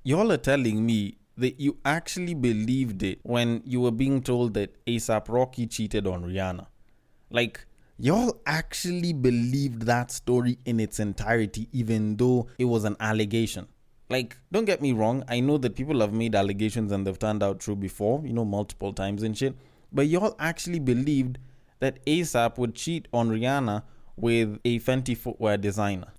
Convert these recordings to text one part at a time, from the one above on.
y'all are telling me that you actually believed it when you were being told that A$AP Rocky cheated on Rihanna. Like, y'all actually believed that story in its entirety, even though it was an allegation. Like, don't get me wrong, I know that people have made allegations and they've turned out true before, multiple times and shit. But y'all actually believed that A$AP would cheat on Rihanna with a Fenty footwear designer.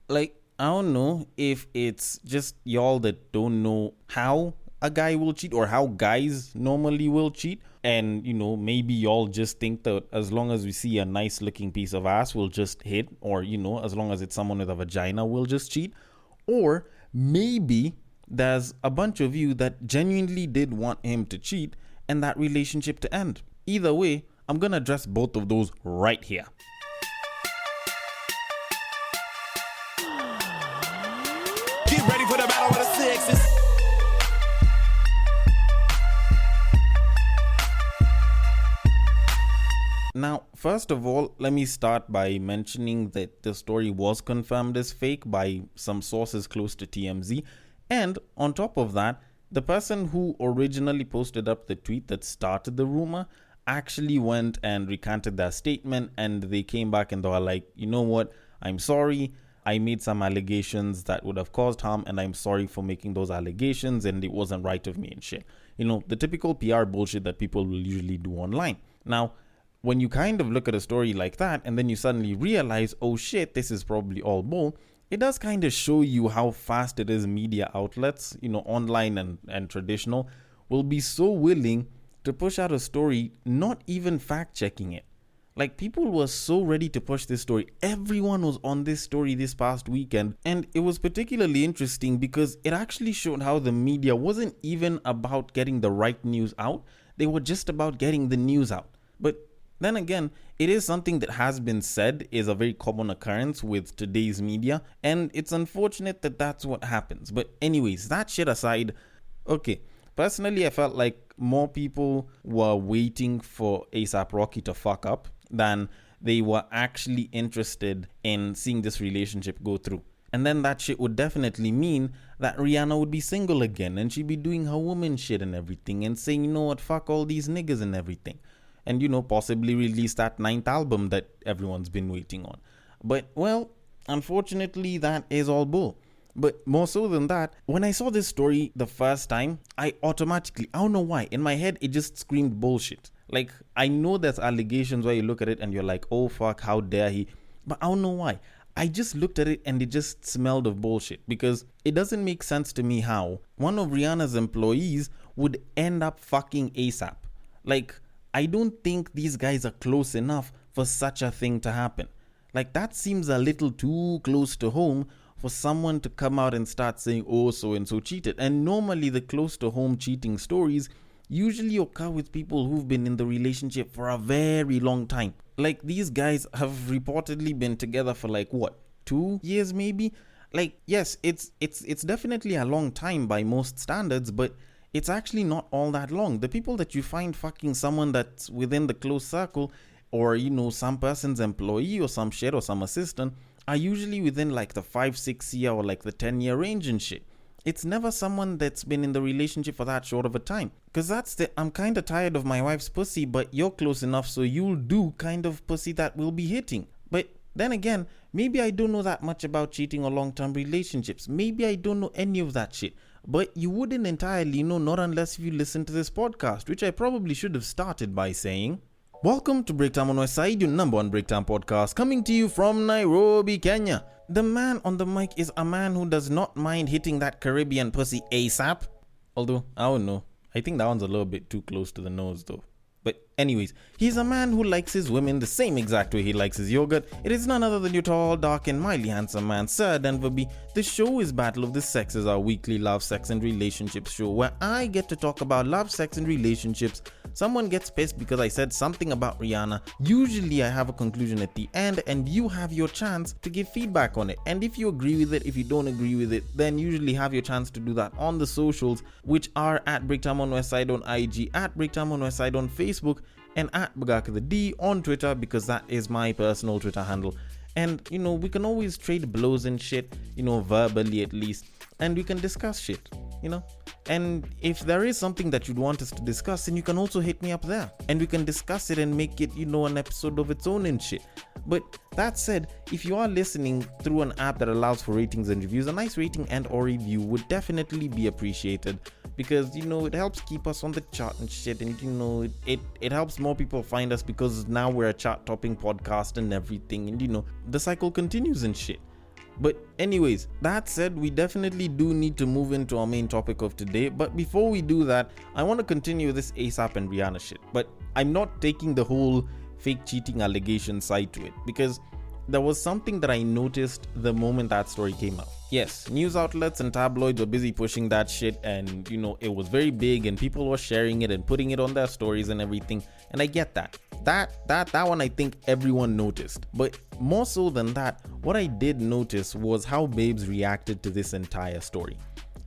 Like, I don't know if it's just y'all that don't know how a guy will cheat or how guys normally will cheat. And, maybe y'all just think that as long as we see a nice looking piece of ass, we'll just hit. Or, as long as it's someone with a vagina, we'll just cheat. Or maybe there's a bunch of you that genuinely did want him to cheat and that relationship to end. Either way, I'm going to address both of those right here. Get ready for the battle of the sexes. Now, first of all, let me start by mentioning that the story was confirmed as fake by some sources close to TMZ. And on top of that, the person who originally posted up the tweet that started the rumor actually went and recanted their statement, and they came back and they were like, you know what, I'm sorry. I made some allegations that would have caused harm, and I'm sorry for making those allegations, and it wasn't right of me and shit. The typical PR bullshit that people will usually do online. Now, when you kind of look at a story like that and then you suddenly realize, oh shit, this is probably all bull, it does kind of show you how fast it is media outlets, online and traditional, will be so willing to push out a story, not even fact checking it. Like, people were so ready to push this story. Everyone was on this story this past weekend. And it was particularly interesting because it actually showed how the media wasn't even about getting the right news out. They were just about getting the news out. But then again, it is something that has been said is a very common occurrence with today's media. And it's unfortunate that that's what happens. But anyways, that shit aside, okay. Personally, I felt like more people were waiting for A$AP Rocky to fuck up than they were actually interested in seeing this relationship go through. And then that shit would definitely mean that Rihanna would be single again and she'd be doing her woman shit and everything and saying, you know what, fuck all these niggas and everything. And, possibly release that 9th album that everyone's been waiting on. But, well, unfortunately, that is all bull. But more so than that, when I saw this story the first time, I automatically, I don't know why, in my head, it just screamed bullshit. Like, I know there's allegations where you look at it and you're like, oh fuck, how dare he? But I don't know why. I just looked at it and it just smelled of bullshit, because it doesn't make sense to me how one of Rihanna's employees would end up fucking A$AP. Like, I don't think these guys are close enough for such a thing to happen. Like, that seems a little too close to home for someone to come out and start saying, oh, so-and-so cheated. And normally the close to home cheating stories usually occur with people who've been in the relationship for a very long time. Like, these guys have reportedly been together for 2 years maybe? Like, yes, it's definitely a long time by most standards, but it's actually not all that long. The people that you find fucking someone that's within the close circle, or, some person's employee or some shit or some assistant, are usually within the 5-6 year or the 10-year range and shit. It's never someone that's been in the relationship for that short of a time. Because that's I'm kind of tired of my wife's pussy, but you're close enough so you'll do kind of pussy that will be hitting. But then again, maybe I don't know that much about cheating or long-term relationships. Maybe I don't know any of that shit. But you wouldn't entirely know, not unless you listen to this podcast, which I probably should have started by saying, welcome to Breaktime on West Side, your number one breakdown podcast, coming to you from Nairobi, Kenya. The man on the mic is a man who does not mind hitting that Caribbean pussy A$AP. Although, I don't know. I think that one's a little bit too close to the nose though. But anyways, he's a man who likes his women the same exact way he likes his yogurt. It is none other than your tall, dark, and mildly handsome man, Sir Denver B. The show is Battle of the Sexes, our weekly love, sex, and relationships show where I get to talk about love, sex, and relationships. Someone gets pissed because I said something about Rihanna. Usually I have a conclusion at the end and you have your chance to give feedback on it. And if you agree with it, if you don't agree with it, then usually have your chance to do that on the socials, which are at Breaktime on Westside on IG, at Breaktime on Westside on Facebook, and at Bagaka the D on Twitter, because that is my personal Twitter handle. And we can always trade blows and shit, verbally at least. and we can discuss shit, And if there is something that you'd want us to discuss, then you can also hit me up there and we can discuss it and make it, an episode of its own and shit. But that said, if you are listening through an app that allows for ratings and reviews, a nice rating and or review would definitely be appreciated because, it helps keep us on the chart and shit. And, it helps more people find us because now we're a chart topping podcast and everything. And, the cycle continues and shit. But anyways, that said, we definitely do need to move into our main topic of today. But before we do that, I want to continue this ASAP and Rihanna shit. But I'm not taking the whole fake cheating allegation side to it because there was something that I noticed the moment that story came out. Yes, news outlets and tabloids were busy pushing that shit and, it was very big and people were sharing it and putting it on their stories and everything. And I get that. That one I think everyone noticed. But more so than that, what I did notice was how babes reacted to this entire story.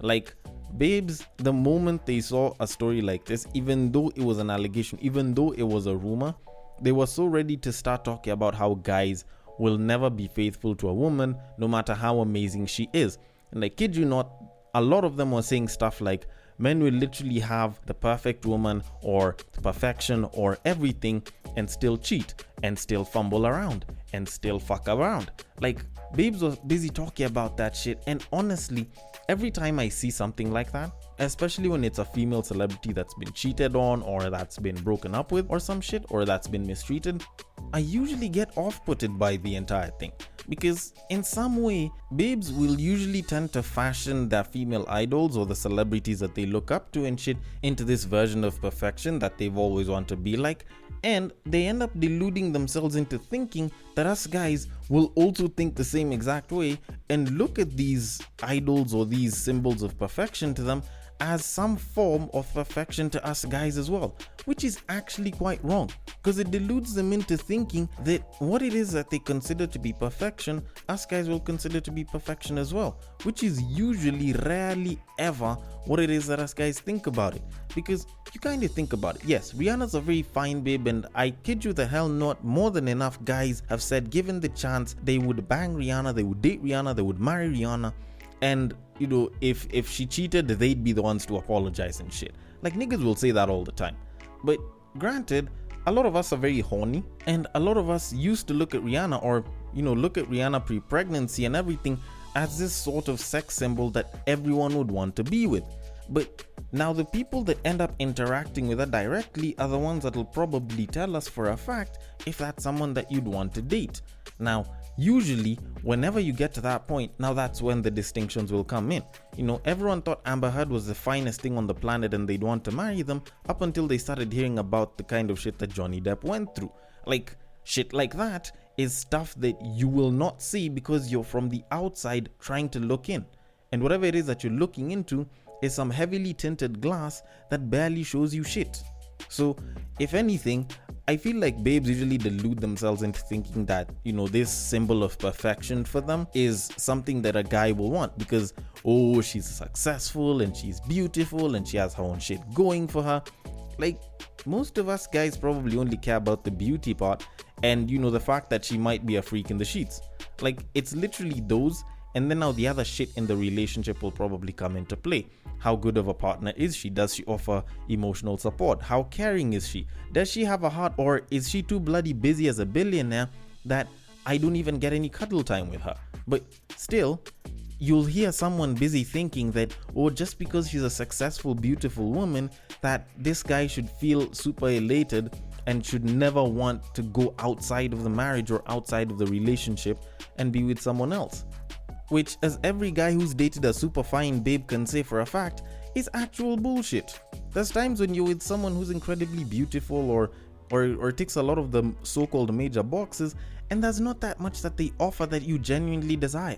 Like, babes, the moment they saw a story like this, even though it was an allegation, even though it was a rumor, they were so ready to start talking about how guys will never be faithful to a woman no matter how amazing she is. And I kid you not, a lot of them were saying stuff like men will literally have the perfect woman or perfection or everything and still cheat and still fumble around and still fuck around. Like, babes was busy talking about that shit, and honestly, every time I see something like that, especially when it's a female celebrity that's been cheated on or that's been broken up with or some shit or that's been mistreated, I usually get off-putted by the entire thing. Because in some way, babes will usually tend to fashion their female idols or the celebrities that they look up to and shit into this version of perfection that they've always wanted to be like. And they end up deluding themselves into thinking that us guys will also think the same exact way and look at these idols or these symbols of perfection to them as some form of perfection to us guys as well, which is actually quite wrong because it deludes them into thinking that what it is that they consider to be perfection, us guys will consider to be perfection as well, which is usually rarely ever what it is that us guys think about it. Because you kind of think about it, yes, Rihanna's a very fine babe, and I kid you the hell not, more than enough guys have said given the chance they would bang Rihanna, they would date Rihanna, they would marry Rihanna. And if she cheated, they'd be the ones to apologize and shit. Like, niggas will say that all the time. But granted, a lot of us are very horny, and a lot of us used to look at Rihanna or look at Rihanna pre-pregnancy and everything as this sort of sex symbol that everyone would want to be with. But now the people that end up interacting with her directly are the ones that will probably tell us for a fact if that's someone that you'd want to date. Now, usually, whenever you get to that point, now that's when the distinctions will come in. Everyone thought Amber Heard was the finest thing on the planet and they'd want to marry them up until they started hearing about the kind of shit that Johnny Depp went through. Like, shit like that is stuff that you will not see because you're from the outside trying to look in. And whatever it is that you're looking into is some heavily tinted glass that barely shows you shit. So, if anything, I feel like babes usually delude themselves into thinking that, this symbol of perfection for them is something that a guy will want because, oh, she's successful and she's beautiful and she has her own shit going for her. Like, most of us guys probably only care about the beauty part and, the fact that she might be a freak in the sheets. Like, it's literally those, and then now the other shit in the relationship will probably come into play. How good of a partner is she? Does she offer emotional support? How caring is she? Does she have a heart, or is she too bloody busy as a billionaire that I don't even get any cuddle time with her? But still, you'll hear someone busy thinking that, oh, just because she's a successful, beautiful woman, that this guy should feel super elated and should never want to go outside of the marriage or outside of the relationship and be with someone else. Which, as every guy who's dated a super fine babe can say for a fact, is actual bullshit. There's times when you're with someone who's incredibly beautiful or ticks a lot of the so-called major boxes, and there's not that much that they offer that you genuinely desire.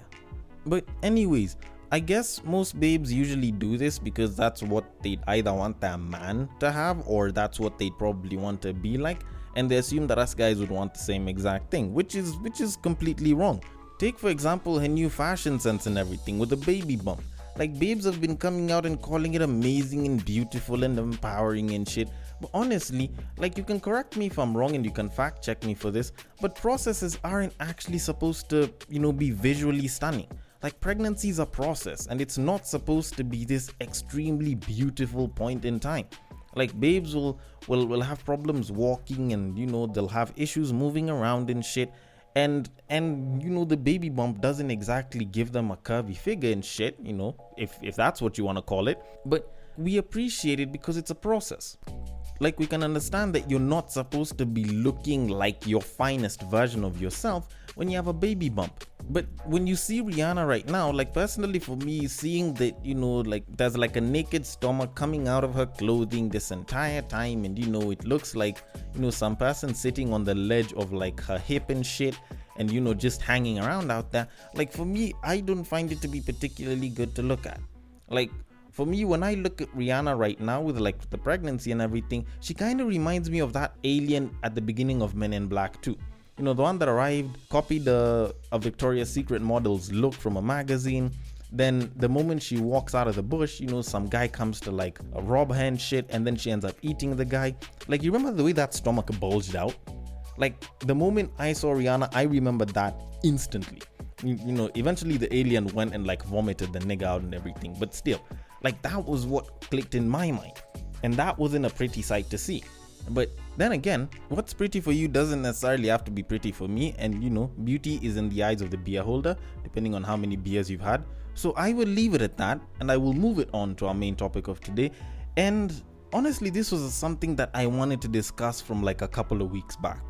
But anyways, I guess most babes usually do this because that's what they'd either want their man to have or that's what they'd probably want to be like, and they assume that us guys would want the same exact thing, which is completely wrong. Take for example her new fashion sense and everything with a baby bump. Like, babes have been coming out and calling it amazing and beautiful and empowering and shit. But honestly, like, you can correct me if I'm wrong and you can fact check me for this, but processes aren't actually supposed to, be visually stunning. Like, pregnancy is a process, and it's not supposed to be this extremely beautiful point in time. Like, babes will have problems walking, and they'll have issues moving around and shit. And the baby bump doesn't exactly give them a curvy figure and shit, if that's what you want to call it. But we appreciate it because it's a process. Like, we can understand that you're not supposed to be looking like your finest version of yourself when you have a baby bump. But when you see Rihanna right now, like, personally for me, seeing that, like, there's like a naked stomach coming out of her clothing this entire time, and it looks like, some person sitting on the ledge of like her hip and shit, and just hanging around out there. Like, for me, I don't find it to be particularly good to look at. Like, for me, when I look at Rihanna right now with like the pregnancy and everything, she kind of reminds me of that alien at the beginning of Men in Black 2. The one that arrived, copied a Victoria's Secret model's look from a magazine. Then the moment she walks out of the bush, some guy comes to like rob her and shit, and then she ends up eating the guy. Like, you remember the way that stomach bulged out? Like, the moment I saw Rihanna, I remembered that instantly. Eventually the alien went and like vomited the nigga out and everything, but still, like, that was what clicked in my mind, and that wasn't a pretty sight to see. But then again, what's pretty for you doesn't necessarily have to be pretty for me, and beauty is in the eyes of the beer holder, depending on how many beers you've had. So I will leave it at that, and I will move it on to our main topic of today. And honestly, this was something that I wanted to discuss from like a couple of weeks back.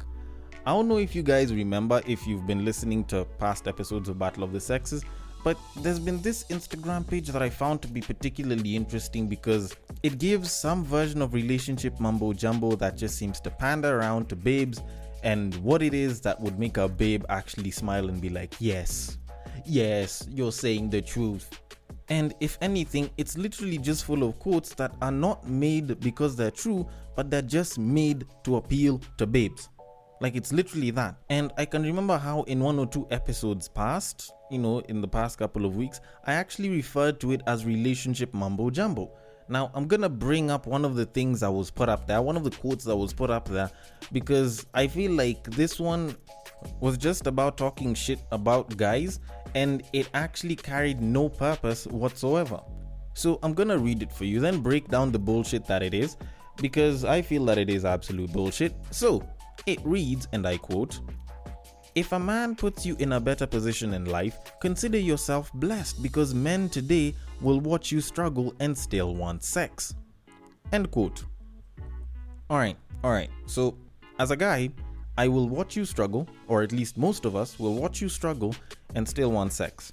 I don't know if you guys remember, if you've been listening to past episodes of Battle of the Sexes, but there's been this Instagram page that I found to be particularly interesting because it gives some version of relationship mumbo jumbo that just seems to pander around to babes, and what it is that would make a babe actually smile and be like, yes, you're saying the truth. And if anything, it's literally just full of quotes that are not made because they're true, but they're just made to appeal to babes. Like, it's literally that. And I can remember how in 1 or 2 episodes past, in the past couple of weeks, I actually referred to it as relationship mumbo jumbo. Now, I'm gonna bring up one of the things that was put up there, one of the quotes that was put up there, because I feel like this one was just about talking shit about guys, and it actually carried no purpose whatsoever. So I'm gonna read it for you, then break down the bullshit that it is, because I feel that it is absolute bullshit. So it reads, and I quote, "If a man puts you in a better position in life, consider yourself blessed because men today will watch you struggle and still want sex." End quote. Alright. So, as a guy, I will watch you struggle, or at least most of us will watch you struggle and still want sex.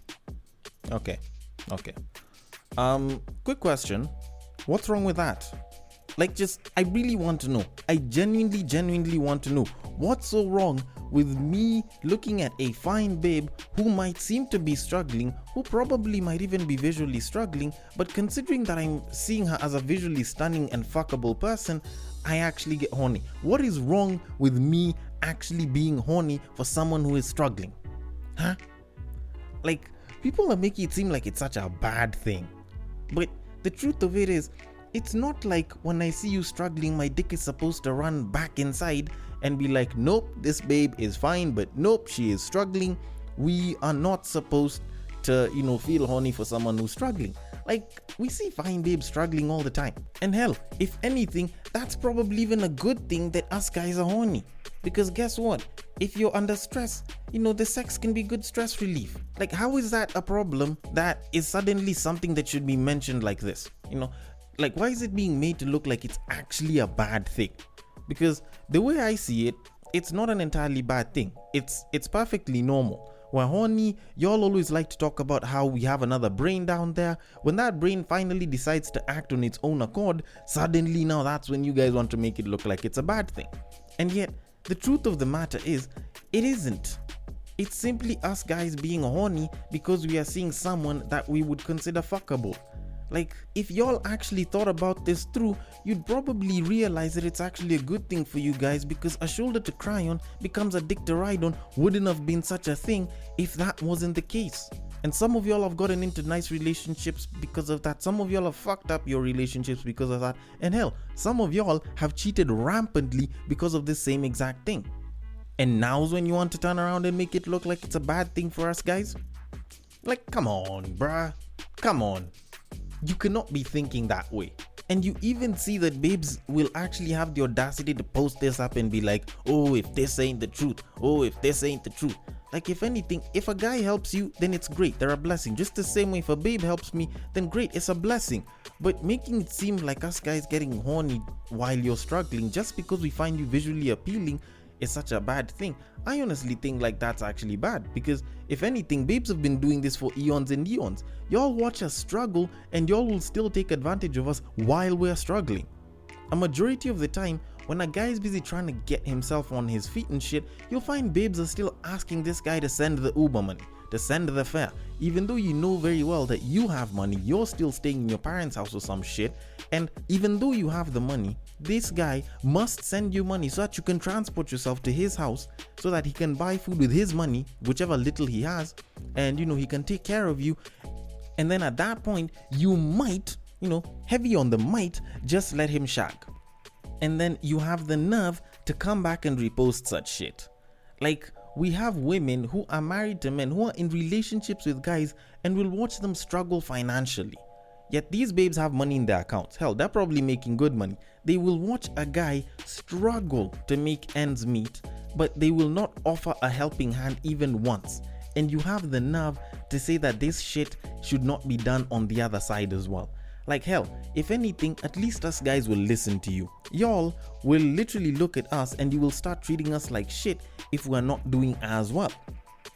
Okay. Quick question. What's wrong with that? Like, I really want to know. I genuinely want to know. What's so wrong with me looking at a fine babe who might seem to be struggling, who probably might even be visually struggling, but considering that I'm seeing her as a visually stunning and fuckable person, I actually get horny? What is wrong with me actually being horny for someone who is struggling? Huh? Like, people are making it seem like it's such a bad thing. But the truth of it is, it's not like when I see you struggling, my dick is supposed to run back inside and be like, nope, this babe is fine, but nope, she is struggling. We are not supposed to, feel horny for someone who's struggling. Like, we see fine babes struggling all the time. And hell, if anything, that's probably even a good thing that us guys are horny. Because guess what? If you're under stress, the sex can be good stress relief. Like, how is that a problem that is suddenly something that should be mentioned like this? Like, why is it being made to look like it's actually a bad thing? Because the way I see it, it's not an entirely bad thing. It's perfectly normal. We're horny, y'all always like to talk about how we have another brain down there. When that brain finally decides to act on its own accord, suddenly now that's when you guys want to make it look like it's a bad thing. And yet, the truth of the matter is, it isn't. It's simply us guys being horny because we are seeing someone that we would consider fuckable. Like, if y'all actually thought about this through, you'd probably realize that it's actually a good thing for you guys, because a shoulder to cry on becomes a dick to ride on wouldn't have been such a thing if that wasn't the case. And some of y'all have gotten into nice relationships because of that. Some of y'all have fucked up your relationships because of that. And hell, some of y'all have cheated rampantly because of this same exact thing. And now's when you want to turn around and make it look like it's a bad thing for us guys? Like, come on, bruh. Come on. You cannot be thinking that way. And you even see that babes will actually have the audacity to post this up and be like, oh, if this ain't the truth. Oh, if this ain't the truth. Like, if anything, if a guy helps you, then it's great. They're a blessing. Just the same way if a babe helps me, then great, it's a blessing. But making it seem like us guys getting horny while you're struggling just because we find you visually appealing is such a bad thing. I honestly think like that's actually bad, because if anything, babes have been doing this for eons and eons. Y'all watch us struggle and y'all will still take advantage of us while we're struggling. A majority of the time, when a guy is busy trying to get himself on his feet and shit, you'll find babes are still asking this guy to send the Uber money, to send the fare. Even though you know very well that you have money, you're still staying in your parents' house or some shit, and even though you have the money, this guy must send you money so that you can transport yourself to his house so that he can buy food with his money, whichever little he has, and he can take care of you. And then at that point, you might, heavy on the might, just let him shag. And then you have the nerve to come back and repost such shit. Like, we have women who are married to men who are in relationships with guys and will watch them struggle financially. Yet these babes have money in their accounts. Hell, they're probably making good money. They will watch a guy struggle to make ends meet, but they will not offer a helping hand even once. And you have the nerve to say that this shit should not be done on the other side as well. Like, hell, if anything, at least us guys will listen to you. Y'all will literally look at us and you will start treating us like shit if we're not doing as well.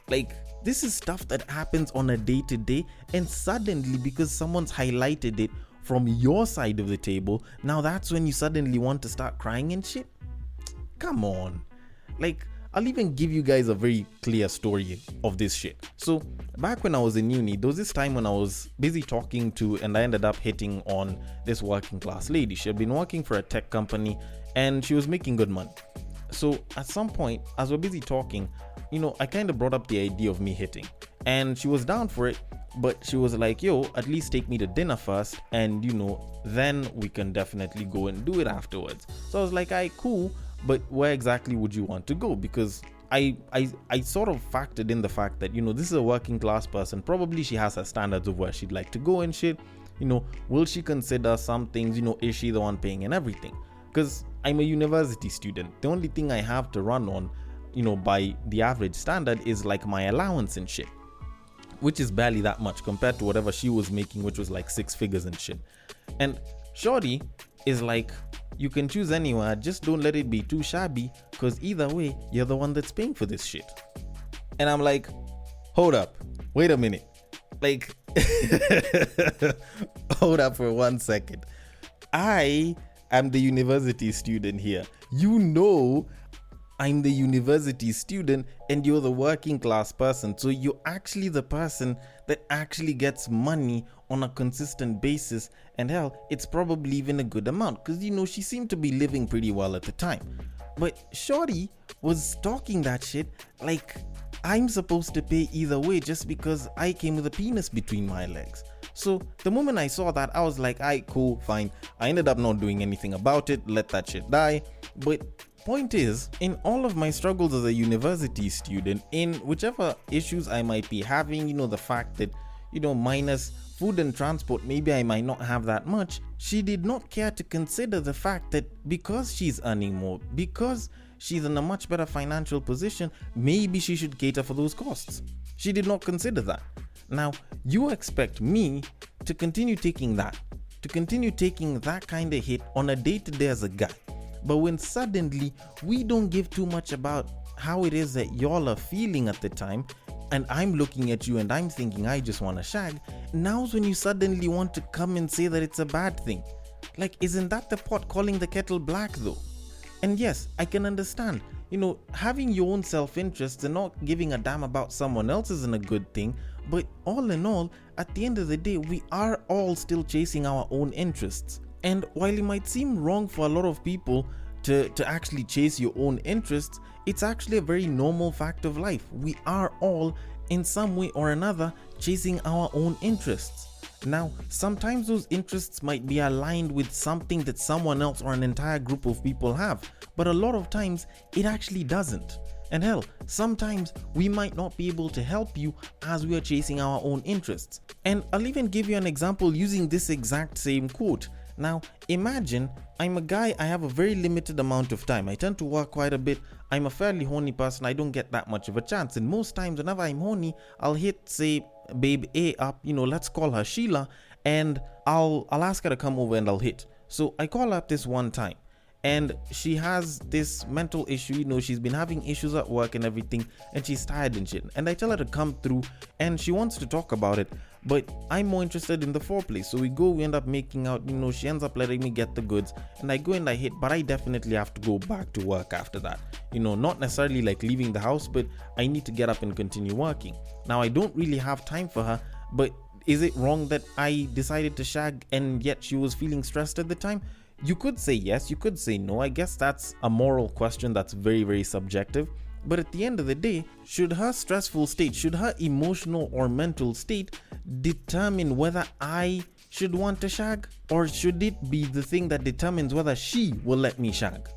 Like, this is stuff that happens on a day-to-day, and suddenly, because someone's highlighted it from your side of the table, now that's when you suddenly want to start crying and shit. Come on. Like, I'll even give you guys a very clear story of this shit. So back when I was in uni, there was this time when I was busy talking to, and I ended up hitting on this working class lady. She had been working for a tech company and she was making good money. So at some point, as we're busy talking, I kind of brought up the idea of me hitting, and she was down for it, but she was like, yo, at least take me to dinner first, and then we can definitely go and do it afterwards. So I was like, alright, cool. But where exactly would you want to go? Because I sort of factored in the fact that, this is a working class person. Probably she has her standards of where she'd like to go and shit. Will she consider some things? Is she the one paying and everything? Because I'm a university student. The only thing I have to run on, by the average standard is like my allowance and shit, which is barely that much compared to whatever she was making, which was like 6 figures and shit. And shorty is like, you can choose anywhere, just don't let it be too shabby, because either way, you're the one that's paying for this shit. And I'm like, hold up, wait a minute. Like, hold up for 1 second. I am the university student here. I'm the university student and you're the working class person. So you're actually the person that actually gets money on a consistent basis. And hell, it's probably even a good amount because, she seemed to be living pretty well at the time. But shorty was talking that shit like I'm supposed to pay either way just because I came with a penis between my legs. So the moment I saw that, I was like, alright, cool, fine. I ended up not doing anything about it. Let that shit die. But point is, in all of my struggles as a university student, in whichever issues I might be having, the fact that, minus food and transport, maybe I might not have that much, she did not care to consider the fact that because she's earning more, because she's in a much better financial position, maybe she should cater for those costs. She did not consider that. Now, you expect me to continue taking that kind of hit on a day-to-day as a guy. But when suddenly we don't give too much about how it is that y'all are feeling at the time, and I'm looking at you and I'm thinking I just want to shag, now's when you suddenly want to come and say that it's a bad thing. Like, isn't that the pot calling the kettle black though? And yes, I can understand, having your own self-interest and not giving a damn about someone else isn't a good thing, but all in all, at the end of the day, we are all still chasing our own interests. And while it might seem wrong for a lot of people to actually chase your own interests, it's actually a very normal fact of life. We are all, in some way or another, chasing our own interests. Now, sometimes those interests might be aligned with something that someone else or an entire group of people have, but a lot of times it actually doesn't. And hell, sometimes we might not be able to help you as we are chasing our own interests. And I'll even give you an example using this exact same quote. Now, imagine I'm a guy, I have a very limited amount of time. I tend to work quite a bit. I'm a fairly horny person. I don't get that much of a chance. And most times whenever I'm horny, I'll hit, say, babe A up, let's call her Sheila, and I'll ask her to come over and I'll hit. So I call her up this one time. And she has this mental issue, she's been having issues at work and everything, and she's tired and shit. And I tell her to come through, and she wants to talk about it, but I'm more interested in the foreplay. So we end up making out, she ends up letting me get the goods, and I go and I hit, but I definitely have to go back to work after that. Not necessarily like leaving the house, but I need to get up and continue working. Now, I don't really have time for her, but is it wrong that I decided to shag and yet she was feeling stressed at the time? You could say yes, you could say no. I guess that's a moral question that's very, very subjective. But at the end of the day, should her stressful state, should her emotional or mental state determine whether I should want to shag? Or should it be the thing that determines whether she will let me shag?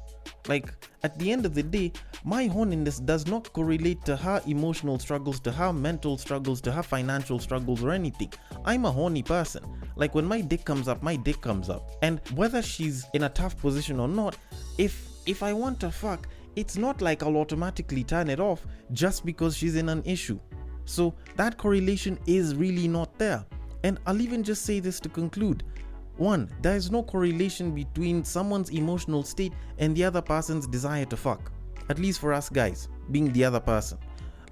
Like, at the end of the day, my horniness does not correlate to her emotional struggles, to her mental struggles, to her financial struggles or anything. I'm a horny person. Like, when my dick comes up, my dick comes up. And whether she's in a tough position or not, if I want to fuck, it's not like I'll automatically turn it off just because she's in an issue. So that correlation is really not there. And I'll even just say this to conclude. 1, there is no correlation between someone's emotional state and the other person's desire to fuck. At least for us guys, being the other person.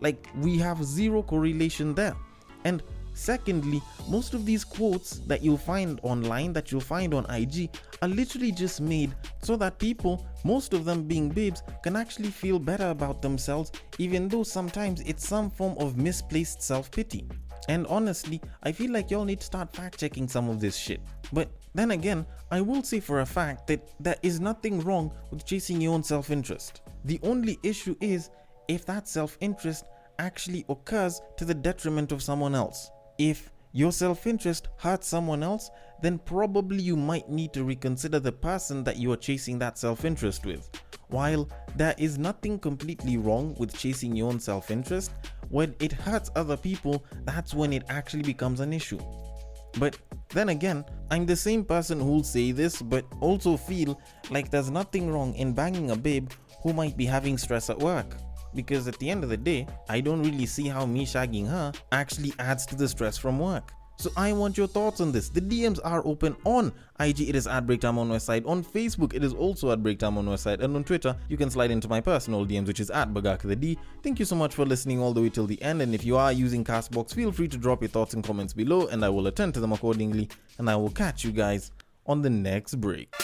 Like, we have zero correlation there. And secondly, most of these quotes that you'll find online, that you'll find on IG, are literally just made so that people, most of them being babes, can actually feel better about themselves, even though sometimes it's some form of misplaced self-pity. And honestly, I feel like y'all need to start fact-checking some of this shit. But then again, I will say for a fact that there is nothing wrong with chasing your own self-interest. The only issue is if that self-interest actually occurs to the detriment of someone else. If your self-interest hurts someone else, then probably you might need to reconsider the person that you are chasing that self-interest with. While there is nothing completely wrong with chasing your own self-interest, when it hurts other people, that's when it actually becomes an issue. But then again, I'm the same person who'll say this, but also feel like there's nothing wrong in banging a babe who might be having stress at work. Because at the end of the day, I don't really see how me shagging her actually adds to the stress from work. So I want your thoughts on this. The DMs are open on IG, it is at Breaktime on Westside. On Facebook, it is also at Breaktime on Westside. And on Twitter, you can slide into my personal DMs, which is at Bagaka the D. Thank you so much for listening all the way till the end. And if you are using Castbox, feel free to drop your thoughts and comments below, and I will attend to them accordingly. And I will catch you guys on the next break.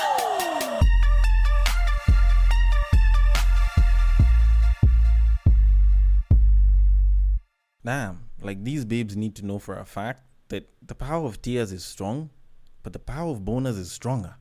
Damn, like, these babes need to know for a fact that the power of tears is strong, but the power of boners is stronger.